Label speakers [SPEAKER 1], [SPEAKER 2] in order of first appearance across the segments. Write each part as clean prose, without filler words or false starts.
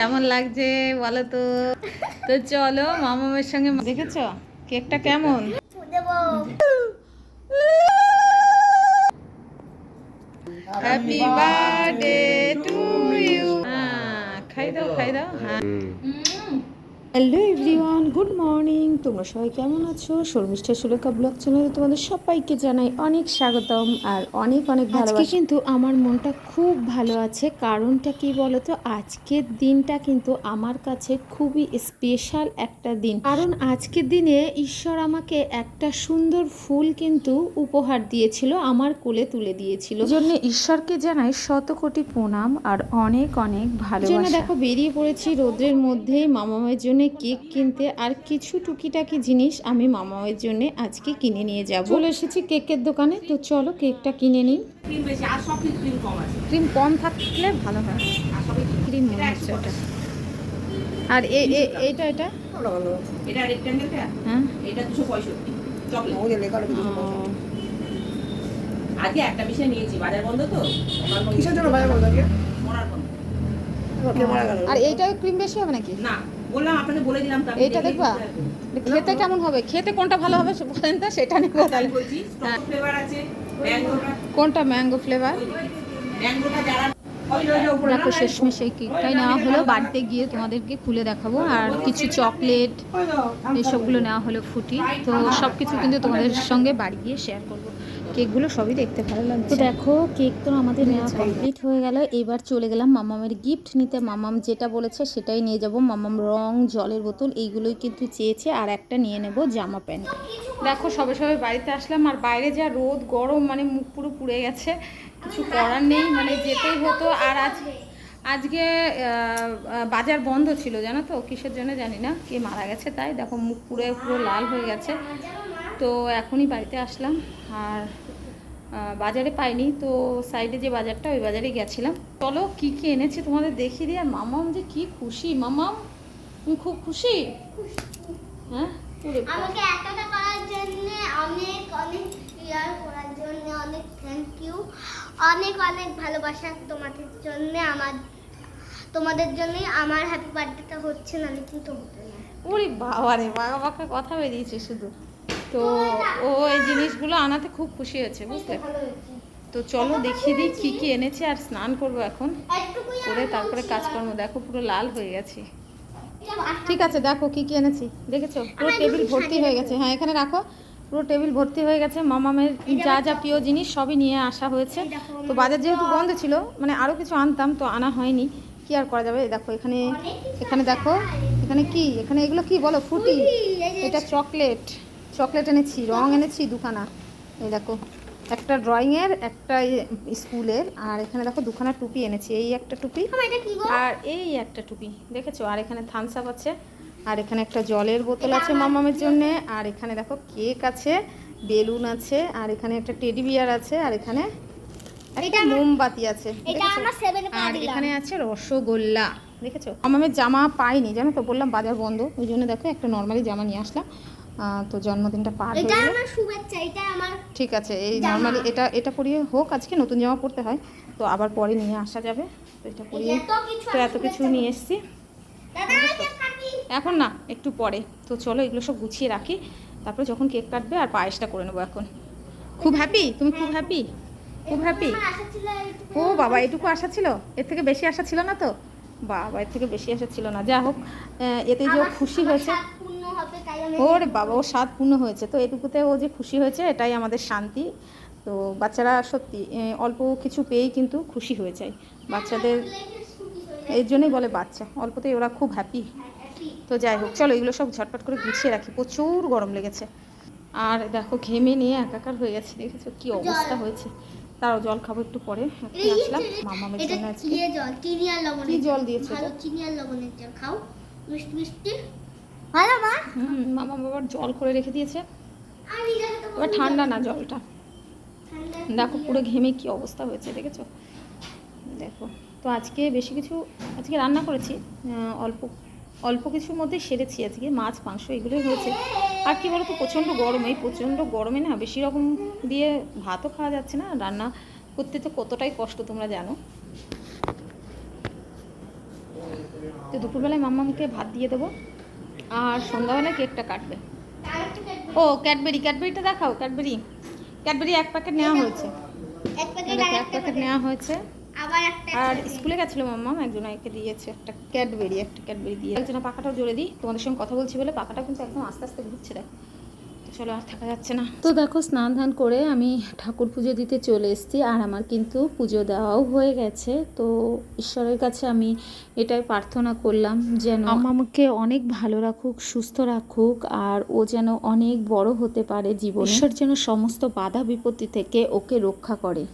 [SPEAKER 1] কেমন লাগছে বলো তো? তো চলো মামামের সঙ্গে। দেখেছো কেকটা কেমন? Happy birthday to you. হ্যাঁ, খাই দাও খাই দাও। হ্যাঁ। Hello everyone, good morning. তোমরা সবাই কেমন আছো? শর্মিষ্ঠা সুলেখা ব্লগ চ্যানেলে তোমাদের সবাইকে জানাই অনেক স্বাগতম আর অনেক অনেক ভালোবাসা। আজকে কিন্তু আমার মনটা খুব ভালো আছে। কারণটা কি বলো তো? আজকের দিনটা কিন্তু আমার কাছে খুবই স্পেশাল একটা দিন। কারণ আজকের দিনে ঈশ্বর আমাকে একটা সুন্দর ফুল কিন্তু উপহার দিয়েছিল, আমার কোলে তুলে দিয়েছিল। জন্য ঈশ্বরকে জানাই শত কোটি প্রণাম আর অনেক অনেক ভালোবাসা। দেখো বেরিয়ে পড়েছি রোদ্রের মধ্যে মামামের জন্য কেক কিনতে, আর কিছু টুকিটাকি জিনিস আমি মামামের জন্য আজকে কিনে নিয়ে যাব। চলে এসেছি কেকের দোকানে, তো চলো কেকটা কিনে নিই। ক্রিম কম থাকলে ভালো হয়। ক্রিম মনে হচ্ছে ওটা। আর এইটা এটা
[SPEAKER 2] এটা রেক্ট্যাঙ্গেলটা,
[SPEAKER 1] হ্যাঁ
[SPEAKER 2] এটা 265 চকলেট। ওই লেখা আছে 265। আগে একটা বিষয় নিয়েছি, বাজার বন্ধ তো। কিসের জন্য বাজার বন্ধ আজকে? মরার বন্ধ। ওকে মারা গেল।
[SPEAKER 1] আর এইটা ক্রিম বেশি হবে নাকি?
[SPEAKER 2] না, বললাম আপনাকে বলে দিলাম তো।
[SPEAKER 1] এইটা দেখবা খেতে কেমন হবে, খেতে কোনটা ভালো হবে বলেন তো, সেটা নিব তাহলে।
[SPEAKER 2] বলছি স্ট্রবেরি ফ্লেভার আছে, ম্যাঙ্গোটা।
[SPEAKER 1] কোনটা ম্যাঙ্গো ফ্লেভার?
[SPEAKER 2] ম্যাঙ্গোটা যারা
[SPEAKER 1] দেখো শেষমেশ এই কেকটাই নেওয়া হলো, বাড়িতে গিয়ে তোমাদেরকে খুলে দেখাবো। আর কিছু চকলেট এইসবগুলো নেওয়া হলো, ফুটি। তো সব কিছু কিন্তু তোমাদের সঙ্গে বাড়ি গিয়ে শেয়ার করবো। কেকগুলো সবই দেখতে ভালো লাগছে। তো দেখো কেক তো আমাদের নেওয়া কমপ্লিট হয়ে গেল। এবার চলে গেলাম মামামের গিফট নিতে। মামাম যেটা বলেছে সেটাই নিয়ে যাব। মামাম রং, জলের বোতল এইগুলোই কিন্তু চেয়েছে, আর একটা নিয়ে নেব জামা প্যান্ট। দেখো সবে সবে বাড়িতে আসলাম, আর বাইরে যা রোদ গরম, মানে মুখ পুরো পুড়ে গেছে। কিছু করার নেই, মানে যেতেই হতো। আর আজকে বাজার বন্ধ ছিল, জানো তো কিসের জন্য জানি না, কে মারা গেছে তাই। দেখো মুখ পুরো পুরো লাল হয়ে গেছে। তো এখনই বাড়িতে আসলাম, আর বাজারে পাইনি, তো সাইডে যে বাজারটা ওই বাজারে গেছিলাম। চলো কি কি এনেছি তোমাদের দেখিয়ে দিই। আর মামাম যে কি খুশি, মামাম তুমি খুব খুশি? হ্যাঁ,
[SPEAKER 3] আমাকে এতটা করার জন্য অনেক অনেক শেয়ার করার জন্য অনেক থ্যাংক ইউ। অনেক অনেক ভালোবাসা তোমাদের জন্য। তোমাদের জন্যই আমার হ্যাপি বার্থডেটা হচ্ছে, না কিন্তু হতো না।
[SPEAKER 1] ওরে বাবা রে, বাবাকে কথা বেরিয়েছে শুধু। তো ও এই জিনিসগুলো আনাতে খুব খুশি হয়েছে, বুঝলে। তো চলো দেখিয়ে দিই কী কী এনেছে। আর স্নান করবো এখন, করে তারপরে কাজকর্ম। দেখো পুরো লাল হয়ে গেছে। ঠিক আছে, দেখো কী কী এনেছি দেখেছো? পুরো টেবিল ভর্তি হয়ে গেছে। হ্যাঁ এখানে রাখো। পুরো টেবিল ভর্তি হয়ে গেছে। মামামের যা যা প্রিয় জিনিস সবই নিয়ে আসা হয়েছে। তো বাজার যেহেতু বন্ধ ছিল, মানে আরও কিছু আনতাম, তো আনা হয়নি। কি আর করা যাবে। দেখো এখানে দেখো এখানে কি, এখানে এগুলো কি বলো? ফুটি। এটা চকলেট এনেছি, রং এনেছি দুখানা। এই দেখো একটা ড্রয়িংয়ের, একটা স্কুলের। আর এখানে দেখো দুখানা টুপি এনেছি। এই একটা টুপি আর এই একটা টুপি, দেখেছো? আর এখানে থামস আপ আছে, আর এখানে একটা জলের বোতল আছে মামামের জন্য। আর এখানে দেখো কেক আছে, বেলুন আছে, আর এখানে একটা টেডি বিয়ার আছে, আর এখানে একটা মোমবাতি আছে, আর এখানে আছে রসগোল্লা, দেখেছো? মামামের জামা পাইনি, জানো তো, বললাম বাজার বন্ধ, ওই জন্য দেখো একটা নর্মালি জামা নিয়ে আসলাম। তো জন্মদিনটা পার হয়ে গেল। ঠিক আছে, এই নর্মালি এটা পরিয়ে হোক, আজকে নতুন জামা পরতে হয়, তো আবার পরে নিয়ে আসা যাবে। তো এটা পরিয়ে তো এত কিছু নিয়ে এসেছি এখন না, একটু পরে। তো চলো এগুলো সব গুছিয়ে রাখি, তারপরে যখন কেক কাটবে আর পায়েসটা করে নেবো। এখন খুব হ্যাপি? তুমি খুব হ্যাপি? খুব হ্যাপি? ও বাবা, এটুকু আশা ছিল? এর থেকে বেশি আশা ছিল না তো? বাবা, এর থেকে বেশি আশা ছিল না। যা হোক, এতে যে খুশি হয়েছে। ওরে বাবা, ও স্বাদ পূর্ণ হয়েছে, তো এটুকুতে ও যে খুশি হয়েছে এটাই আমাদের শান্তি। তো বাচ্চারা সত্যি অল্প কিছু পেয়েই কিন্তু খুশি হয়ে যায়। বাচ্চাদের এর জন্যই বলে বাচ্চা, অল্পতেই ওরা খুব হ্যাপি। তো যাই হোক, চলো এগুলো সব ঝটপট করে গুছিয়ে রাখি, প্রচুর গরম লেগেছে। আর দেখো ঘেমে নিয়ে একাকার হয়ে গেছে, দেখেছো কি অবস্থা হয়েছে। তাও জল খাবো একটু পরে। আসলাম মামামের জন্য। কি জল দিয়েছো?
[SPEAKER 3] চিনি আর লবণের জল খাও, মিষ্টি মিষ্টি।
[SPEAKER 1] মামা বাবার জল করে রেখে দিয়েছে, এবার ঠান্ডা না জলটা। দেখো পুরো ঘেমে কি অবস্থা হয়েছে, দেখেছো? দেখো তো আজকে বেশি কিছু রান্না করেছি, অল্প অল্প কিছুর মধ্যে সেরেছি। আজকে মাছ মাংস এগুলোই হয়েছে। আর কি বলতো, প্রচণ্ড গরম, এই প্রচণ্ড গরমে না বেশি রকম দিয়ে ভাতও খাওয়া যাচ্ছে না। রান্না করতে তো কতটাই কষ্ট তোমরা জানো। তো দুপুরবেলায় মাম্মামকে ভাত দিয়ে দেবো আর সন্ধ্যাবেলায় কেকটা কাটবে। ও ক্যাডবেরিটা দেখাও। ক্যাডবেরি 1 প্যাকেট নেওয়া হয়েছে।
[SPEAKER 3] এক প্যাকেট
[SPEAKER 1] দেখো,
[SPEAKER 3] আর
[SPEAKER 1] 1 প্যাকেট নেওয়া হয়েছে।
[SPEAKER 3] আবার একটা
[SPEAKER 1] আর স্কুলে গেছিলো মাম্মাম, একজন একে দিয়েছে একটা ক্যাডবেরি দিয়ে। একজনের পাখাটাও জোরে দিই, তোমাদের সঙ্গে কথা বলছি বলে পাখাটা কিন্তু একদম আস্তে আস্তে ঘুরছে। দেখ, তো চলো আর থাকা যাচ্ছে না। তো দেখো স্নান ধান করে আমি ঠাকুর পুজো দিতে চলে এসেছি, আর আমার কিন্তু পুজো দেওয়াও হয়ে গেছে। তো ঈশ্বরের কাছে আমি এটাই প্রার্থনা করলাম যেন আমাকে অনেক ভালো রাখুক, সুস্থ রাখুক, আর ও যেন অনেক বড় হতে পারে জীবনে। ঈশ্বর যেন সমস্ত বাধা বিপত্তি থেকে ওকে রক্ষা করে।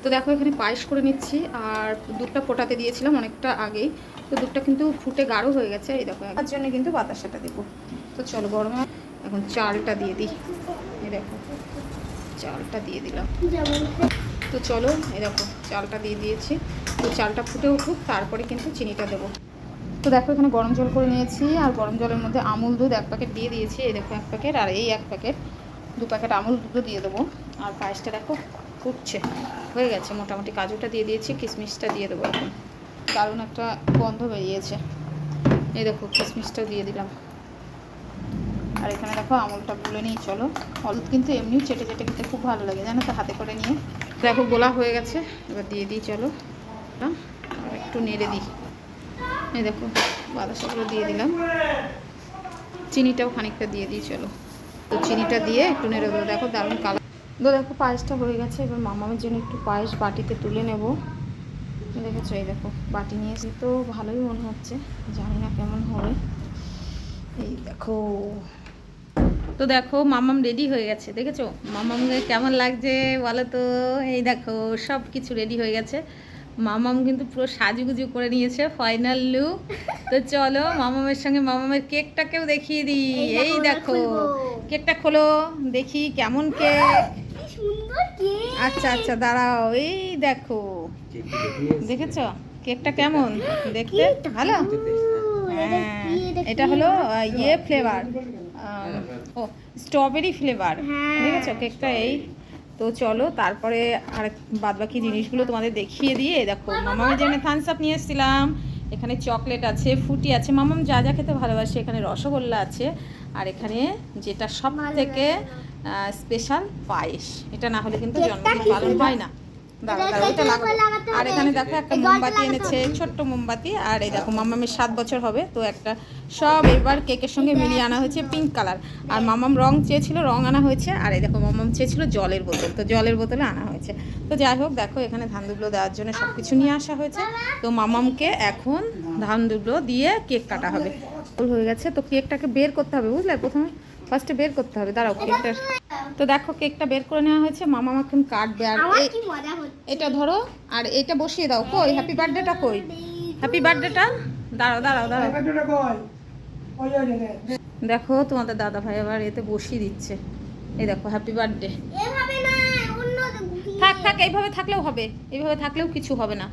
[SPEAKER 1] তো দেখো এখানে পায়েস করে নিচ্ছি, আর দুধটা ফোটাতে দিয়েছিলাম অনেকটা আগেই। তো দুধটা কিন্তু ফুটে গাঢ় হয়ে গেছে। এই দেখো, তার জন্য কিন্তু বাতাসাটা দেবো। তো চলো গরমে এখন চালটা দিয়ে দিই। এই দেখো চালটা দিয়ে দিলাম। তো চলো এই দেখো চালটা দিয়ে দিয়েছি। তো চালটা ফুটে উঠুক, তারপরে কিন্তু চিনিটা দেবো। তো দেখো এখানে গরম জল করে নিয়েছি, আর গরম জলের মধ্যে আমুল দুধ 1 প্যাকেট দিয়ে দিয়েছি। এই দেখো 1 প্যাকেট, আর এই 1 প্যাকেট, 2 প্যাকেট আমুল দুধও দিয়ে দেবো। আর পায়েসটা দেখো ফুটছে, হয়ে গেছে মোটামুটি। কাজুটা দিয়ে দিয়েছি, কিশমিশটা দিয়ে দেবো। এখন দারুণ একটা গন্ধ বেরিয়েছে। এই দেখো কিশমিশটা দিয়ে দিলাম। আর এখানে দেখো আমুলটা গুলে নিই। চলো, হলুদ কিন্তু এমনিও চেটে খেতে খুব ভালো লাগে, জানো তো, হাতে করে নিয়ে। দেখো গোলা হয়ে গেছে, এবার দিয়ে দিই। চলো আর একটু নেড়ে দিই। এই দেখো বাতাসাগুলো দিয়ে দিলাম, চিনিটাও খানিকটা দিয়ে দিই। চলো, তো চিনিটা দিয়ে একটু নেড়ে দেবো। দেখো দারুণ কালার। তো দেখো পায়েসটা হয়ে গেছে। এবার মামামের জন্য একটু পায়েস বাটিতে তুলে নেব। দেখেছো, এই দেখো বাটি নিয়েছি। তো ভালোই মনে হচ্ছে, জানি না কেমন হবে। এই দেখো, তো দেখো মামাম রেডি হয়ে গেছে। দেখেছো মামামকে কেমন লাগছে বলো তো? এই দেখো সব কিছু রেডি হয়ে গেছে। মামাম কিন্তু পুরো সাজুগুজু করে নিয়েছে, ফাইনাল লুক। তো চলো মামামের সঙ্গে মামামের কেকটাকেও দেখিয়ে দিই। এই দেখো কেকটা খোলো দেখি কেমন কেক। আচ্ছা আচ্ছা দাঁড়াও, এই দেখো দেখেছো কেকটা কেমন দেখতে? ভালো। হ্যাঁ, এটা হলো ফ্লেভার, ও স্ট্রবেরি ফ্লেভার। দেখেছো কেকটা? এই তো চলো তারপরে আর বাদবাকি জিনিসগুলো তোমাদের দেখিয়ে দিয়ে। দেখো মামামের জন্য থামস আপ নিয়ে এসেছিলাম। এখানে চকলেট আছে, ফুটি আছে, মামাম যা যা খেতে ভালোবাসে। এখানে রসগোল্লা আছে, আর এখানে যেটা সব থেকে স্পেশাল পায়েস। এটা না হলে কিন্তু জন্মদিন পালন হয় না। আর এখানে দেখো একটা মোমবাতি এনেছে, ছোট্ট মোমবাতি। আর এই দেখো মামামের 7 বছর হবে, তো একটা সব এবার কেকের সঙ্গে মিলিয়ে আনা হয়েছে পিঙ্ক কালার। আর মামাম রং চেয়েছিল, রং আনা হয়েছে। আর এই দেখো মামাম চেয়েছিল জলের বোতল, তো জলের বোতলে আনা হয়েছে। তো যাই হোক দেখো এখানে ধান দুবলো দেওয়ার জন্য সব কিছু নিয়ে আসা হয়েছে। তো মামামকে এখন ধান দুবলো দিয়ে কেক কাটা হবে। হয়ে গেছে, তো কেকটাকে বের করতে হবে, বুঝলে? প্রথমে ফার্স্টে বের করতে হবে। দাঁড়াও কেকটা। তো দেখো কেকটা বের করে নেওয়া হয়েছে, মামাম এখন কাটবে। আর এটা ধরো, আর এটা বসিয়ে দাও। কই হ্যাপি বার্থডেটা? কই হ্যাপি বার্থডেটা? দাঁড়াও দাঁড়াও দাঁড়াও, দেখো তোমাদের দাদা ভাই আবার এতে বসিয়ে দিচ্ছে। এই দেখো হ্যাপি বার্থডে। থাক থাক, এইভাবে থাকলেও হবে, এইভাবে থাকলেও কিছু হবে না।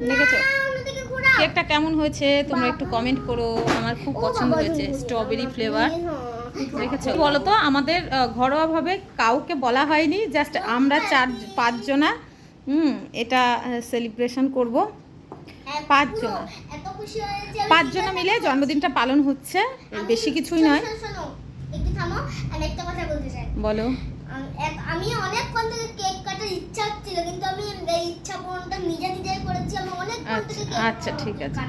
[SPEAKER 1] দেখেছো কেকটা কেমন হয়েছে? তোমরা একটু কমেন্ট করো। আমার খুব পছন্দ হয়েছে, স্ট্রবেরি ফ্লেভার। দেখেছো বলো তো? আমাদের ঘরোয়াভাবে কাউকে বলা হয়নি, জাস্ট আমরা 4-5 জনা এটা সেলিব্রেশন করব। 5 জনা মিলে জন্মদিনটা পালন হচ্ছে, বেশি কিছুই নয়। বলো।
[SPEAKER 3] আমি অনেকক্ষণ থেকে কেক কাটার ইচ্ছা ছিল, কিন্তু আমি এই ইচ্ছা পূরণটা নিজে করেছি। আমি অনেকক্ষণ থেকে কেক
[SPEAKER 1] আচ্ছা ঠিক আছে,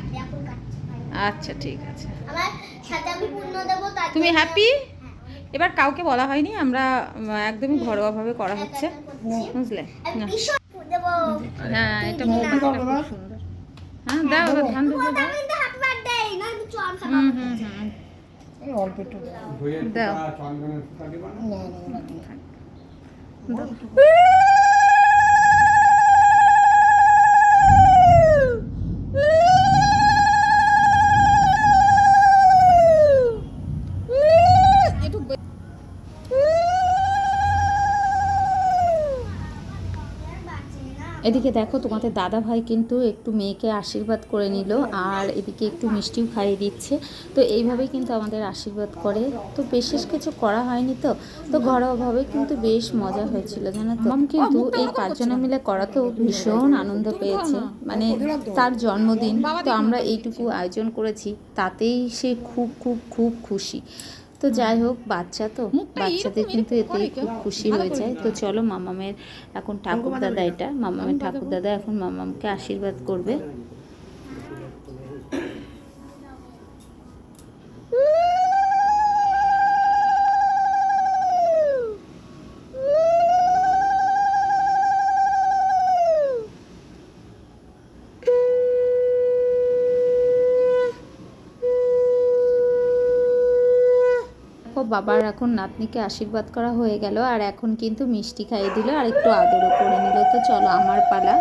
[SPEAKER 1] আচ্ছা ঠিক আছে।
[SPEAKER 3] আমার সাথে আমি পূর্ণ দেব।
[SPEAKER 1] তুমি হ্যাপি? এবার কাউকে বলা হয়নি, আমরা একদমই ঘরোয়াভাবে করা হচ্ছে, বুঝলে? হ্যাঁ এটা খুব সুন্দর। হ্যাঁ দাও ধান দুটো দাও।
[SPEAKER 3] হ্যাপি বার্থডে না কিছু আম খাবো।
[SPEAKER 2] অল্প একটু
[SPEAKER 1] দাও। এদিকে দেখো তোমাদের দাদা ভাই কিন্তু একটু মেয়েকে আশীর্বাদ করে নিল, আর এদিকে একটু মিষ্টিও খাইয়ে দিচ্ছে। তো এইভাবেই কিন্তু আমাদের আশীর্বাদ করে। তো বিশেষ কিছু করা হয়নি, তো ঘরোয়াভাবে কিন্তু বেশ মজা হয়েছিল জানো তো। কিন্তু এই 5 জনে মিলে করাতেও ভীষণ আনন্দ পেয়েছে, মানে তার জন্মদিন, তো আমরা এইটুকু আয়োজন করেছি তাতেই সে খুব খুব খুব খুশি। তো যাই হোক, বাচ্চা তো, বাচ্চাদের কিন্তু এতেই খুব খুশি হয়ে যায়। তো চলো, মামামের এখন ঠাকুরদাদা, এটা মামামের ঠাকুরদাদা এখন মামামকে আশীর্বাদ করবে। বাবার এখন নাতনিকে আশীর্বাদ করা হয়ে গেল, আর এখন কিন্তু মিষ্টি খাইয়ে দিল আর একটু আদরও করে নিল। তো চলো, আমার পালা।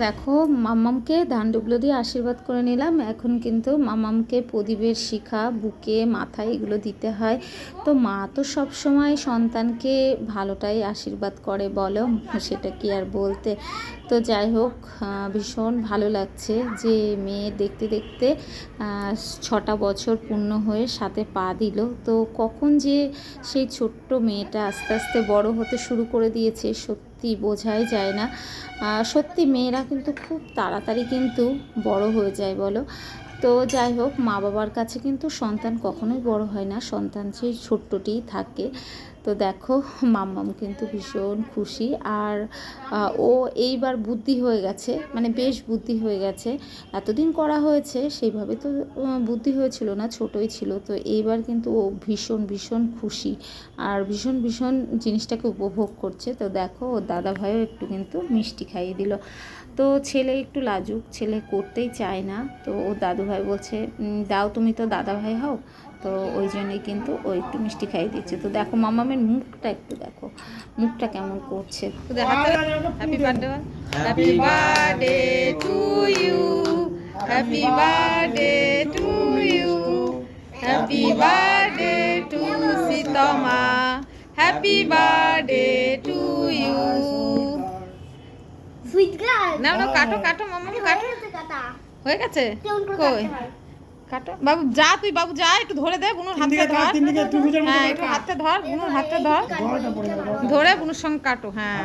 [SPEAKER 1] দেখো, মাম্মামকে ধান ডুবলো দিয়ে আশীর্বাদ করে নিলাম। এখন কিন্তু মাম্মামকে প্রদীপের শিখা, বুকে, মাথায় এগুলো দিতে হয়। তো মা তো সবসময় সন্তানকে ভালোটাই আশীর্বাদ করে বলো, সেটা কি আর বলতে। তো যাই হোক, ভীষণ ভালো লাগছে যে মেয়ে দেখতে দেখতে 6টা বছর পূর্ণ হয়ে 7-এ পা দিল। তো কখন যে সেই ছোট্ট মেয়েটা আস্তে আস্তে বড় হতে শুরু করে দিয়েছে, সত্যি বোঝাই যায় না। সত্যি মেয়েরা কিন্তু খুব তাড়াতাড়ি কিন্তু বড় হয়ে যায় বলো। তো যাই হোক, মা বাবার কাছে কিন্তু সন্তান কখনোই বড় হয় না, সন্তান সেই ছোট্টটিই থাকে। তো দেখো, মাম্মাম কিন্তু ভীষণ খুশি, আর ও এইবার বুদ্ধি হয়ে গেছে, মানে বেশ বুদ্ধি হয়ে গেছে। এতদিন করা হয়েছে সেইভাবে তো বুদ্ধি হয়েছিল না, ছোটই ছিল। তো এইবার কিন্তু ও ভীষণ ভীষণ খুশি, আর ভীষণ ভীষণ জিনিসটাকে উপভোগ করছে। তো দেখো, ওর দাদা ভাইও একটু কিন্তু মিষ্টি খাইয়ে দিল। তো ছেলে একটু লাজুক, ছেলে করতেই চায় না। তো ওর দাদু ভাই বলছে, দাও, তুমি তো দাদা ভাই হও। তো ওই জন্যই কিন্তু ও একটু মিষ্টি খাইয়ে দিচ্ছে। তো দেখো, মামামের মুখটা একটু দেখো, মুখটা কেমন করছে। Happy birthday, happy birthday to you, happy birthday to you, happy birthday to Sitma, happy birthday to you.
[SPEAKER 3] Sweet girl
[SPEAKER 1] না না, কাটো কাটো মাম্মা, কাটো। হয়ে গেছে? কই কাটো বাবু, যা তুই, বাবু যা, একটু ধরে দে, বুনুর হাতে ধর। হ্যাঁ, একটু হাতে ধর, বুনুর হাতে ধর, ধরে বুনুর সঙ্গে কাটো। হ্যাঁ,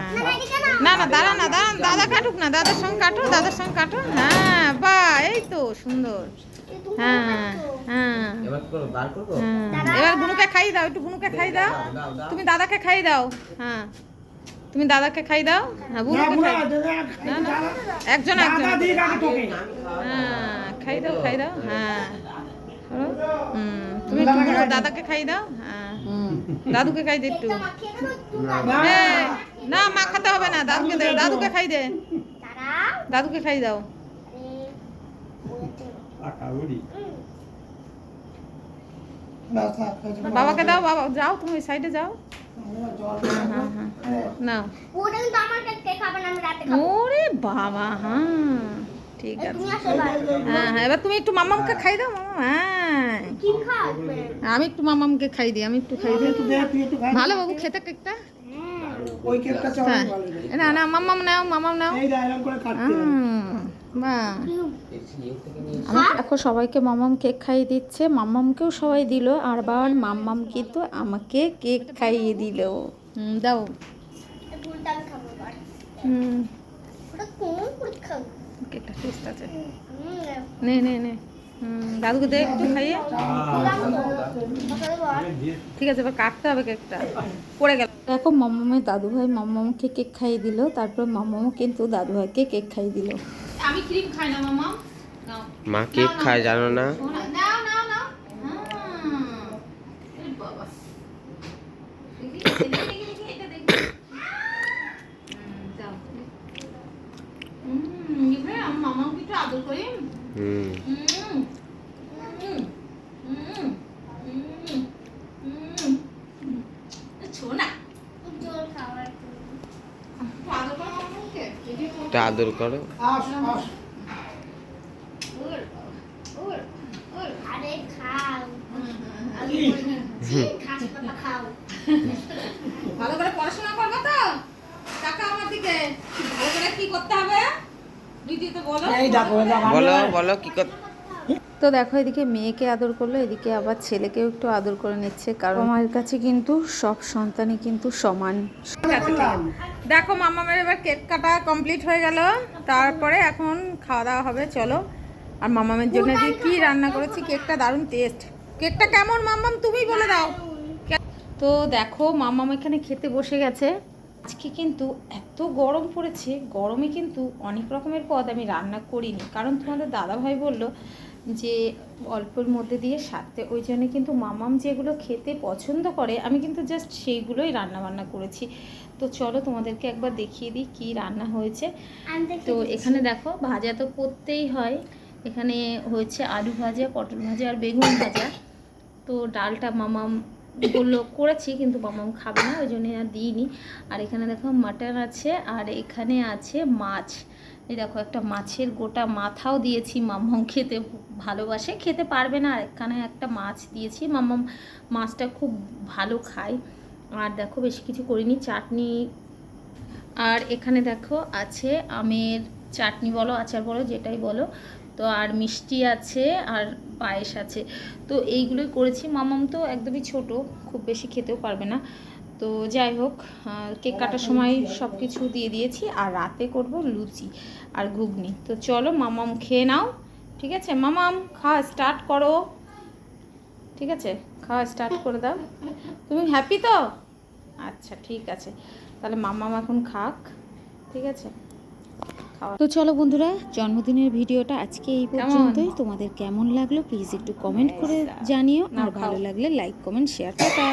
[SPEAKER 1] না না, দাঁড়া না, দাঁড়া, দাদা কাটুক না, দাদার সঙ্গে কাটো, দাদার সঙ্গে কাটো। হ্যাঁ, বাহ, এই তো সুন্দর। হ্যাঁ হ্যাঁ, এবার বুনুকে খাইয়ে দাও, একটু বুনুকে খাইয়ে দাও, তুমি দাদাকে খাইয়ে দাও। হ্যাঁ, তুমি দাদাকে খাই দাও। হ্যাঁ, বুনুকে খাই, না না, একজন একজন। হ্যাঁ, খাই দাও, খাই দাও। হ্যাঁ, তুমি একটু বুনুর দাদাকে খাই দাও। হ্যাঁ, দাদুকে খাই দে একটু। না, মা খাতে হবে না, দাদুকে দে, দাদুকে খাই দে, দাদুকে খাই দাও। বাবাকে দাও, বাবা যাও, তুমি ওই সাইডে যাও। নাও। ওরে বাবা, হ্যাঁ ঠিক আছে। হ্যাঁ হ্যাঁ, এবার তুমি একটু মামামকে খাই দাও। মামা, হ্যাঁ, আমি একটু মামামকে খাই দিই, আমি একটু খাই দিই। ভালো বাবু খেতে কেকটা। না না, মামাম নাও, মামাম নাও। এখন সবাইকে মামাম কেক খাইয়ে দিচ্ছে, মামামকেও সবাই দিল, আর আবার মামাম কিন্তু আমাকে কেক খাইয়ে দিল। দাও। কেকটা টেস্ট আছে, নে নে নে। দাদুকে দে একটু খাইয়ে। ঠিক আছে, এবার কাটতে হবে, কেকটা পড়ে গেল। এখন মামামের দাদু ভাই মামামকে কেক খাইয়ে দিল, তারপর মামামও কিন্তু দাদু ভাইকে কেক খাইয়ে দিল। আমি ক্রিম খাই না মামা।
[SPEAKER 4] মা কেক খায় জানো না?
[SPEAKER 1] নাও নাও নাও। বাবা, মামাকে একটু আদর করি।
[SPEAKER 4] আদর করো।
[SPEAKER 1] ভালো করে পড়াশোনা করবে তো? টাকা আমার দিকে ভালো করে কি করতে হবে ভিডিওতে বলো।
[SPEAKER 2] এই দেখো
[SPEAKER 4] বলো বলো কি কর
[SPEAKER 1] তো দেখো এদিকে মেয়েকে আদর করলো, এদিকে আবার ছেলেকেও একটু আদর করে নিচ্ছে, কারণ মায়ের কাছে কিন্তু সব সন্তানই কিন্তু সমান। দেখো মামামের এবার কেক কাটা কমপ্লিট হয়ে গেল, তারপরে এখন খাওয়া দাওয়া হবে। চলো। আর মামামের জন্য যে কি রান্না করেছি, কেকটা দারুণ টেস্ট। কেকটা কেমন মামাম তুমি বলে দাও। তো দেখো মামাম এখানে খেতে বসে গেছে। আজকে কিন্তু এত গরম পড়েছে, গরমে কিন্তু অনেক রকমের পদ আমি রান্না করিনি, কারণ তোমাদের দাদাভাই বলল যে অল্পের মধ্যে দিয়ে সারতে, ওই জন্য কিন্তু মামাম যেগুলো খেতে পছন্দ করে আমি কিন্তু জাস্ট সেইগুলোই রান্না বান্না করেছি। তো চলো তোমাদেরকে একবার দেখিয়ে দিই কি রান্না হয়েছে। তো এখানে দেখো ভাজা তো করতেই হয়, এখানে হয়েছে আলু ভাজা, পটল ভাজা আর বেগুন ভাজা। তো ডালটা মামাম বললো করেছি, কিন্তু মামাম খাবে না, ওই জন্য আর দিইনি। আর এখানে দেখো মাটন আছে, আর এখানে আছে মাছ। এই দেখো একটা মাছের গোটা মাথাও দিয়েছি, মামাম খেতে ভালোবাসে, খেতে পারবে না। আর এখানে একটা মাছ দিয়েছি, মামাম মাছটা খুব ভালো খায়। আর দেখো বেশি কিছু করিনি, চাটনি। আর এখানে দেখো আছে আমের চাটনি বলো, আচার বলো, যেটাই বলো। তো আর মিষ্টি আছে আর পায়েস আছে। তো এইগুলোই করেছি। মামাম তো একদমই ছোট, খুব বেশি খেতেও পারবে না। তো যাই হোক, কেক কাটার সময় সব কিছু দিয়ে দিয়েছি। আর রাতে করব লুচি আর ঘুগনি। তো চলো মামাম খেয়ে নাও, ঠিক আছে? মামাম খাওয়া স্টার্ট করো, ঠিক আছে? খাওয়া স্টার্ট করে দাও। তুমি হ্যাপি তো? আচ্ছা ঠিক আছে, তাহলে মামাম এখন খাক, ঠিক আছে? তো চলো বন্ধুরা, জন্মদিনের ভিডিওটা আজকে এই পর্যন্তই। তোমাদের কেমন লাগলো প্লিজ একটু কমেন্ট করে জানিও, আর ভালো লাগলে লাইক কমেন্ট শেয়ার। টাটা।